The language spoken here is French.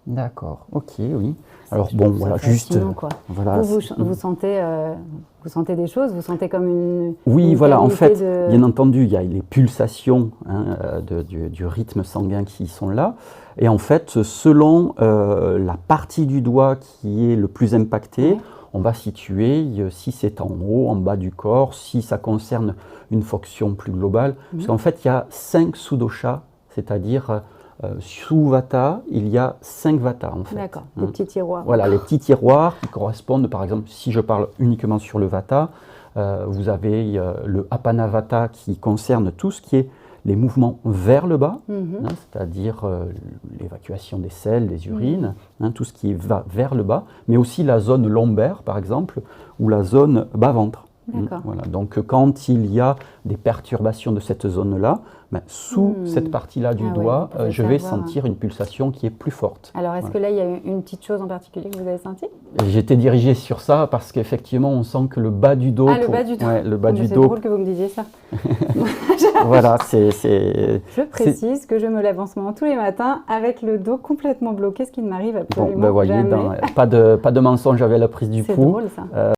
D'accord, ok, oui. Alors bon, voilà, juste, Fascinant, quoi. voilà. Vous sentez des choses, vous sentez comme Oui, une voilà, en qualité fait, bien entendu, il y a les pulsations du rythme sanguin qui sont là. Et en fait, selon la partie du doigt qui est le plus impactée, Ouais. on va situer si c'est en haut, en bas du corps, si ça concerne une fonction plus globale. Parce qu'en fait, il y a 5 sous-doshas, c'est-à-dire sous Vata, il y a 5 Vata en fait. D'accord, des petits tiroirs. Voilà, les petits tiroirs qui correspondent, par exemple, si je parle uniquement sur le Vata, vous avez le Apana Vata qui concerne tout ce qui est les mouvements vers le bas, c'est-à-dire l'évacuation des selles, des urines, tout ce qui va vers le bas, mais aussi la zone lombaire, par exemple, ou la zone bas-ventre. Voilà. Donc quand il y a des perturbations de cette zone-là, sous cette partie-là du doigt, je vais sentir une pulsation qui est plus forte. Alors est-ce que là, il y a une petite chose en particulier que vous avez senti? J'étais dirigé sur ça parce qu'effectivement, on sent que le bas du dos... le bas du dos. Ouais, le bas du C'est dos. drôle que vous me disiez ça. Voilà, Je précise que je me lève en ce moment tous les matins avec le dos complètement bloqué, ce qui ne m'arrive absolument jamais. Voyez, pas de mensonge avec la prise du pouls. C'est drôle ça.